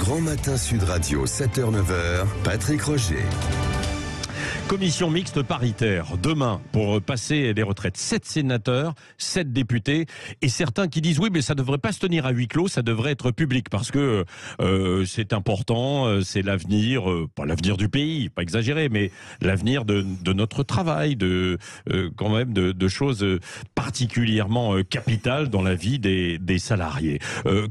Grand Matin Sud Radio, 7h-9h, Patrick Roger. Commission mixte paritaire, demain, pour passer les retraites. 7 sénateurs, 7 députés, et certains qui disent oui, mais ça ne devrait pas se tenir à huis clos, ça devrait être public, parce que c'est important, c'est l'avenir, pas l'avenir du pays, pas exagéré, mais l'avenir de notre travail, quand même de choses particulièrement capitales dans la vie des salariés.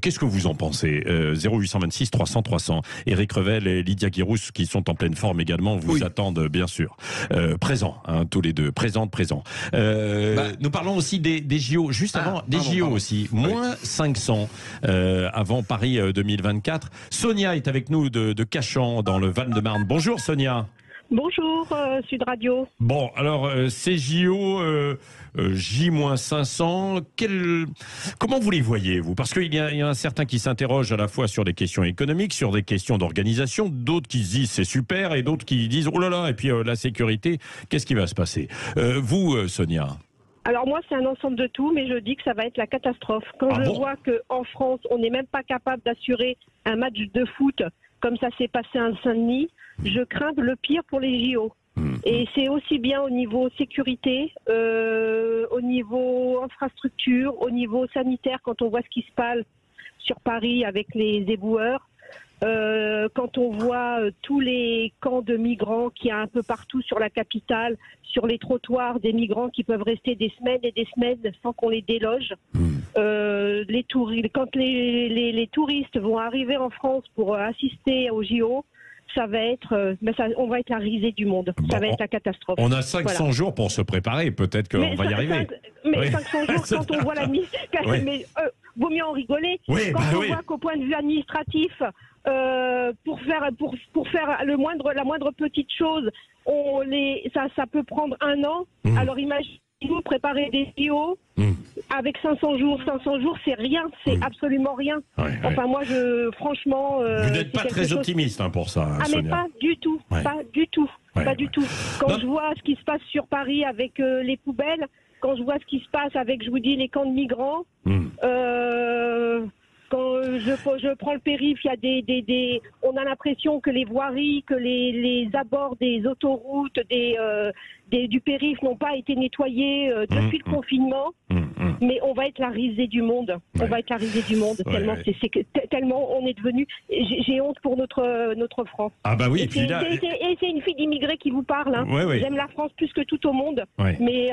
Qu'est-ce que vous en pensez 0826 300 300. Éric Revel et Lydia Guirousse, qui sont en pleine forme également, vous attendent bien sûr. Présents, tous les deux, présents. Nous parlons aussi des JO, juste avant, JO aussi, moins 500 avant Paris 2024. Sonia est avec nous de Cachan, dans le Val-de-Marne. Bonjour Sonia. Bonjour Sud Radio. Bon, alors ces JO, J-500, comment vous les voyez, vous? Parce qu'il y a un certain qui s'interroge à la fois sur des questions économiques, sur des questions d'organisation, d'autres qui se disent c'est super, et d'autres qui disent oh là là, et puis la sécurité, qu'est-ce qui va se passer? Vous, Sonia? Alors moi, c'est un ensemble de tout, mais je dis que ça va être la catastrophe. Quand je vois qu'en France, on n'est même pas capable d'assurer un match de foot comme ça s'est passé à Saint-Denis, je crains le pire pour les JO. Et c'est aussi bien au niveau sécurité, au niveau infrastructure, au niveau sanitaire, quand on voit ce qui se passe sur Paris avec les éboueurs, quand on voit tous les camps de migrants qu'il y a un peu partout sur la capitale, sur les trottoirs, des migrants qui peuvent rester des semaines et des semaines sans qu'on les déloge. Quand les touristes vont arriver en France pour assister aux JO, ça va être, on va être la risée du monde. Ça va être la catastrophe. On a 500 jours pour se préparer. Peut-être qu'on va y arriver. Mais 500 jours, quand on voit vaut mieux en rigoler. Quand on voit qu'au point de vue administratif, pour faire la moindre petite chose, ça peut prendre 1 an. Alors imaginez-vous préparer des JO avec 500 jours. 500 jours, c'est rien, c'est absolument rien. Enfin, moi, franchement... Vous n'êtes pas très optimiste pour ça, Sonia. Mais pas du tout, pas du tout. Quand je vois ce qui se passe sur Paris avec les poubelles, quand je vois ce qui se passe avec, je vous dis, les camps de migrants, quand je prends le périph', il y a on a l'impression que les voiries, que les abords des autoroutes, du périph' n'ont pas été nettoyés depuis le confinement. Mais on va être la risée du monde. On va être la risée du monde tellement on est devenu. J'ai honte pour notre France. Ah bah oui. Et c'est une fille d'immigrés qui vous parle. J'aime la France plus que tout au monde. Mais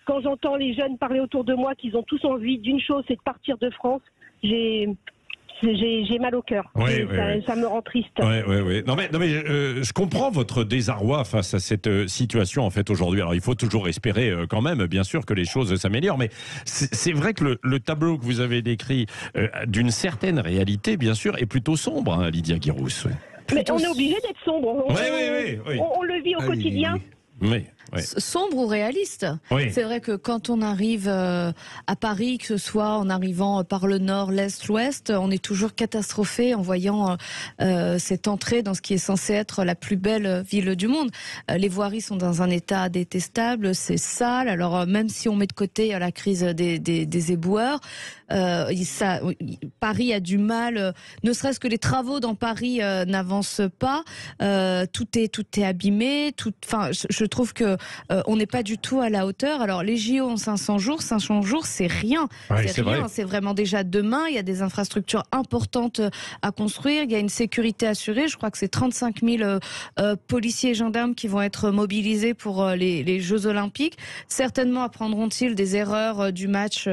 quand j'entends les jeunes parler autour de moi qu'ils ont tous envie d'une chose, c'est de partir de France. J'ai mal au cœur. Ça me rend triste. Non mais je comprends votre désarroi face à cette situation en fait aujourd'hui. Alors il faut toujours espérer quand même, bien sûr, que les choses s'améliorent. Mais c'est vrai que le tableau que vous avez décrit d'une certaine réalité, bien sûr, est plutôt sombre, Lydia Guirousse. Mais on est obligé d'être sombre. On le vit au quotidien. Sombre ou réaliste. C'est vrai que quand on arrive à Paris, que ce soit en arrivant par le nord, l'est, l'ouest, on est toujours catastrophé en voyant cette entrée dans ce qui est censé être la plus belle ville du monde. Les voiries sont dans un état détestable, c'est sale. Alors même si on met de côté la crise des éboueurs, Paris a du mal, ne serait-ce que les travaux dans Paris n'avancent pas, tout est abîmé, je trouve que on n'est pas du tout à la hauteur. Alors les JO en 500 jours, c'est rien. C'est rien, c'est vraiment déjà demain. Il y a des infrastructures importantes à construire, il y a une sécurité assurée. Je crois que c'est 35 000 policiers et gendarmes qui vont être mobilisés pour les Jeux Olympiques. Certainement apprendront-ils des erreurs du match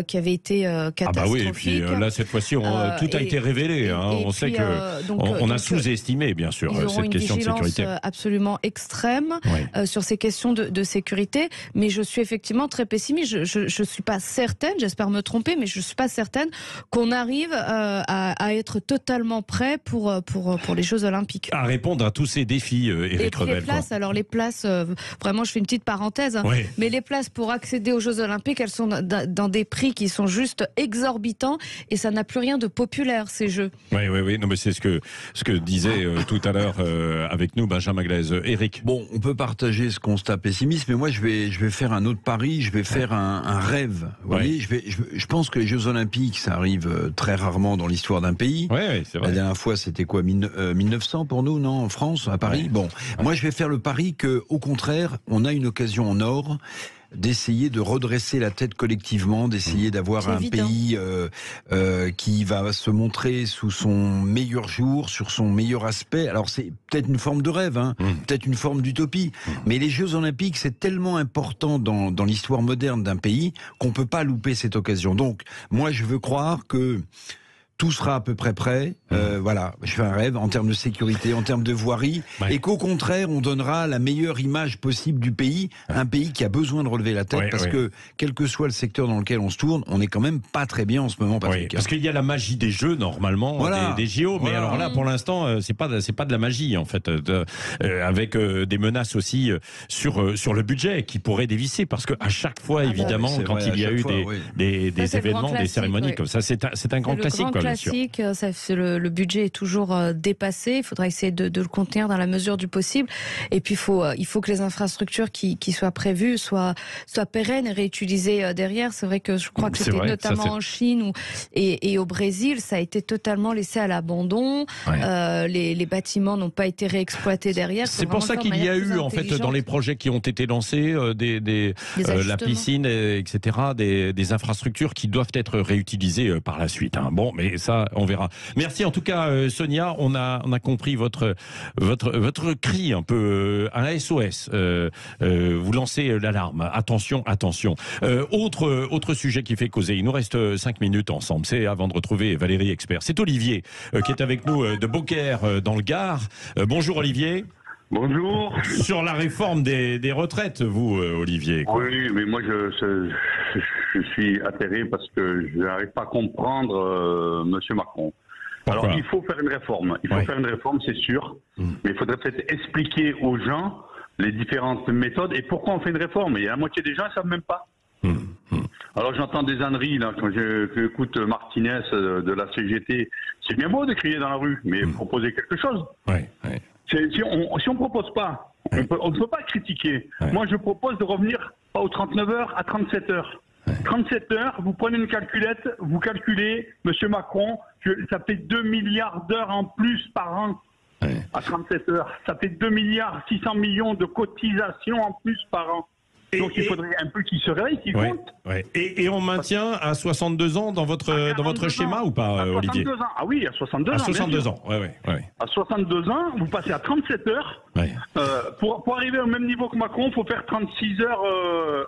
qui avait été catastrophique. Ah bah oui, et puis là cette fois-ci tout a été révélé. On sait qu'on a sous-estimé bien sûr cette question de sécurité. Ils auront une vigilance absolument extrême sur ces questions de sécurité, mais je suis effectivement très pessimiste. Je suis pas certaine, j'espère me tromper, mais je suis pas certaine qu'on arrive à être totalement prêt pour les Jeux Olympiques. À répondre à tous ces défis, Éric Revel. Les places, vraiment, je fais une petite parenthèse, mais les places pour accéder aux Jeux Olympiques, elles sont dans des prix qui sont juste exorbitants et ça n'a plus rien de populaire, ces Jeux. Oui, non, mais c'est ce que disait tout à l'heure avec nous Benjamin Glaise. Éric. Bon, on peut partager partager ce constat pessimiste, mais moi je vais faire un autre pari, je vais faire un rêve. Vous voyez, je pense que les Jeux Olympiques, ça arrive très rarement dans l'histoire d'un pays. C'est vrai. La dernière fois, c'était quoi, 1900 pour nous, non, en France, à Paris. Bon, moi je vais faire le pari que, au contraire, on a une occasion en or d'essayer de redresser la tête collectivement, d'essayer d'avoir un pays qui va se montrer sous son meilleur jour, sur son meilleur aspect. Alors c'est peut-être une forme de rêve, peut-être une forme d'utopie, mais les Jeux Olympiques, c'est tellement important dans l'histoire moderne d'un pays qu'on peut pas louper cette occasion. Donc moi je veux croire que tout sera à peu près prêt. Voilà, je fais un rêve en termes de sécurité, en termes de voirie, et qu'au contraire, on donnera la meilleure image possible du pays, un pays qui a besoin de relever la tête, parce que quel que soit le secteur dans lequel on se tourne, on est quand même pas très bien en ce moment, Patrick. Parce qu'il y a la magie des Jeux normalement, des JO, mais alors là, pour l'instant, c'est pas de la magie en fait, avec des menaces aussi sur le budget qui pourraient dévisser, parce que à chaque fois, évidemment, quand il y a eu des événements, des cérémonies comme ça, c'est un grand classique. Classique, le budget est toujours dépassé. Il faudra essayer de le contenir dans la mesure du possible. Et puis il faut que les infrastructures qui soient prévues soient pérennes et réutilisées derrière. C'est vrai que je crois que c'était notamment en Chine et au Brésil, ça a été totalement laissé à l'abandon. Les bâtiments n'ont pas été réexploités derrière. C'est pour ça qu'il y a eu en fait dans les projets qui ont été lancés la piscine, etc. Des infrastructures qui doivent être réutilisées par la suite. Bon, mais ça, on verra. Merci en tout cas, Sonia. On a compris votre cri un peu, un SOS. Vous lancez l'alarme. Attention, attention. Autre sujet qui fait causer. Il nous reste 5 minutes ensemble. C'est avant de retrouver Valérie Expert. C'est Olivier qui est avec nous de Beaucaire dans le Gard. Bonjour Olivier. Bonjour. Sur la réforme des retraites, vous, Olivier. Oui, mais moi je suis atterré parce que je n'arrive pas à comprendre Monsieur Macron. Pourquoi ? Alors il faut faire une réforme. Il faut faire une réforme, c'est sûr. Mais il faudrait peut-être expliquer aux gens les différentes méthodes et pourquoi on fait une réforme. Et la moitié des gens ne savent même pas. Alors j'entends des ânneries là, quand j'écoute Martinez de la CGT. C'est bien beau de crier dans la rue, mais proposer quelque chose. Si on ne propose pas, on ne peut pas critiquer. Moi, je propose de revenir pas aux 39 heures, à 37 heures. 37 heures, vous prenez une calculette, vous calculez, Monsieur Macron, ça fait 2 milliards d'heures en plus par an. À 37 heures. Ça fait 2 milliards 600 millions de cotisations en plus par an. Donc il faudrait un peu qu'ils se réveillent, qu'ils comptent. Et on maintient à 62 ans dans votre schéma ou pas, Olivier ? 62 ans. Ah oui, à 62 ans. À 62 ans, À 62 ans, vous passez à 37 heures. Pour arriver au même niveau que Macron, il faut faire 36 heures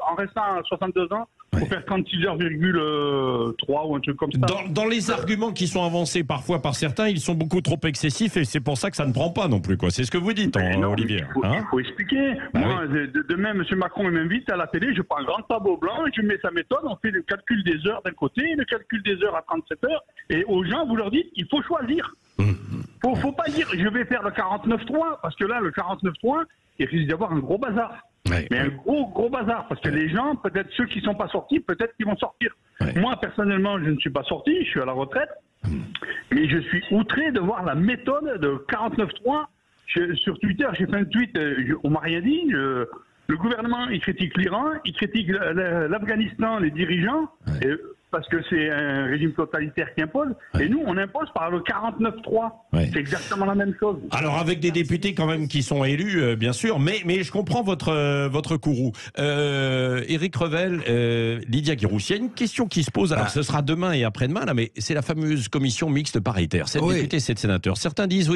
en restant à 62 ans. Il faut faire 36,3 ou un truc comme ça. Dans les arguments qui sont avancés parfois par certains, ils sont beaucoup trop excessifs et c'est pour ça que ça ne prend pas non plus. C'est ce que vous dites, Olivier. Il faut expliquer. Moi, demain, M. Macron m'invite à la télé, je prends un grand tableau blanc, je mets sa méthode, on fait le calcul des heures d'un côté, le calcul des heures à 37 heures, et aux gens, vous leur dites, il faut choisir. Faut pas dire, je vais faire le 49.3, parce que là, le 49.3, il risque d'y avoir un gros bazar. Mais un gros bazar, parce que les gens, peut-être ceux qui ne sont pas sortis, peut-être qu'ils vont sortir. Moi, personnellement, je ne suis pas sorti, je suis à la retraite, mais je suis outré de voir la méthode de 49.3. Sur Twitter, j'ai fait un tweet, on m'a rien dit, le gouvernement, il critique l'Iran, il critique l'Afghanistan, les dirigeants, parce que c'est un régime totalitaire qui impose, et nous, on impose par le 49.3. C'est exactement la même chose. Alors, avec des députés quand même qui sont élus, bien sûr, mais je comprends votre courroux. Éric Revel, Lydia Guirousse, il y a une question qui se pose, alors ce sera demain et après-demain, là, mais c'est la fameuse commission mixte paritaire, 7 députés, 7 sénateurs. Certains disent,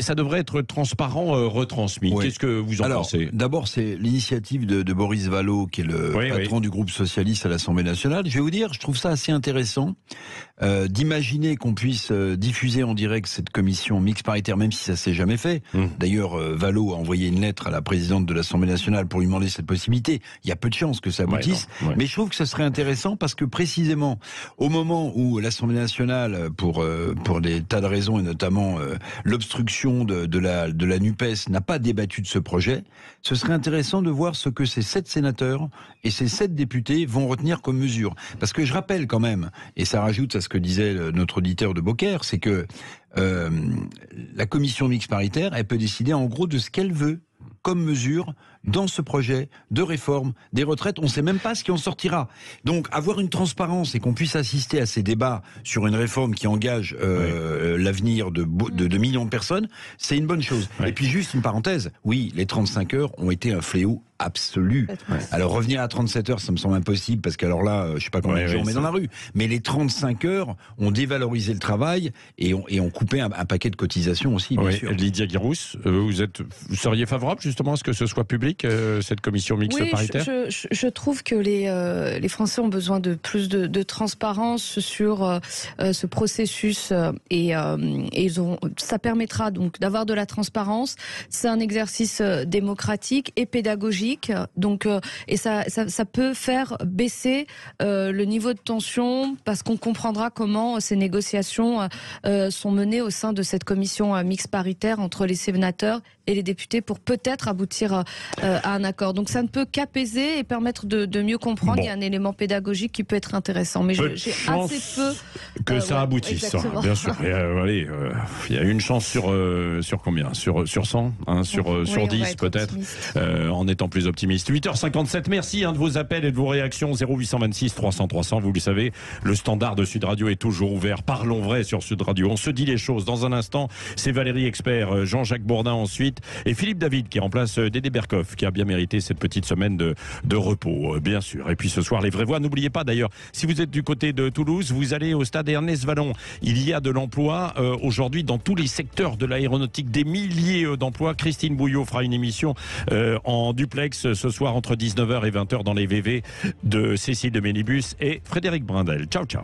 ça devrait être transparent, retransmis. Qu'est-ce que vous en pensez ? D'abord, c'est l'initiative de Boris Vallaud, qui est le patron du groupe socialiste à l'Assemblée nationale. Je vais vous dire, je trouve ça assez intéressant d'imaginer qu'on puisse diffuser en direct cette commission mixte paritaire, même si ça s'est jamais fait. D'ailleurs, Vallaud a envoyé une lettre à la présidente de l'Assemblée nationale pour lui demander cette possibilité. Il y a peu de chances que ça aboutisse, mais je trouve que ce serait intéressant parce que précisément au moment où l'Assemblée nationale, pour des tas de raisons et notamment l'obstruction de la NUPES, n'a pas débattu de ce projet, ce serait intéressant de voir ce que ces 7 sénateurs et ces 7 députés vont retenir comme mesure. Parce que je rappelle quand même, et ça rajoute à ce que disait notre auditeur de Beaucaire, c'est que la commission mixte paritaire, elle peut décider en gros de ce qu'elle veut comme mesure dans ce projet de réforme des retraites. On ne sait même pas ce qui en sortira. Donc, avoir une transparence et qu'on puisse assister à ces débats sur une réforme qui engage l'avenir de millions de personnes, c'est une bonne chose. Et puis, juste une parenthèse, oui, les 35 heures ont été un fléau absolu. Alors, revenir à 37 heures, ça me semble impossible, parce qu'alors là, je ne sais pas combien de gens on met dans la rue. Mais les 35 heures ont dévalorisé le travail et ont coupé un paquet de cotisations aussi, bien sûr. Lydia Guirousse, vous seriez favorable justement à ce que ce soit public, cette commission mixte paritaire ? Je trouve que les Français ont besoin de plus de transparence sur ce processus et ça permettra donc d'avoir de la transparence. C'est un exercice démocratique et pédagogique. Donc, et ça peut faire baisser le niveau de tension parce qu'on comprendra comment ces négociations sont menées au sein de cette commission mixte paritaire entre les sénateurs et les députés pour peut-être aboutir à un accord. Donc ça ne peut qu'apaiser et permettre de mieux comprendre. Bon. Il y a un élément pédagogique qui peut être intéressant. Mais j'ai assez peu que ça aboutisse. Bien sûr. Il y a une chance sur combien ? Sur 100 sur 10 peut-être, en étant plus optimiste. 8h57, merci de vos appels et de vos réactions. 0826 300 300, vous le savez, le standard de Sud Radio est toujours ouvert. Parlons vrai sur Sud Radio. On se dit les choses. Dans un instant, c'est Valérie Expert, Jean-Jacques Bourdin ensuite, et Philippe David qui remplace Dédé Berkoff, qui a bien mérité cette petite semaine de repos, bien sûr. Et puis ce soir, les vraies voix. N'oubliez pas d'ailleurs, si vous êtes du côté de Toulouse, vous allez au stade Ernest Vallon. Il y a de l'emploi aujourd'hui dans tous les secteurs de l'aéronautique, des milliers d'emplois. Christine Bouillot fera une émission en duplex ce soir entre 19h et 20h dans les VV de Cécile de Ménibus et Frédéric Brindel. Ciao, ciao.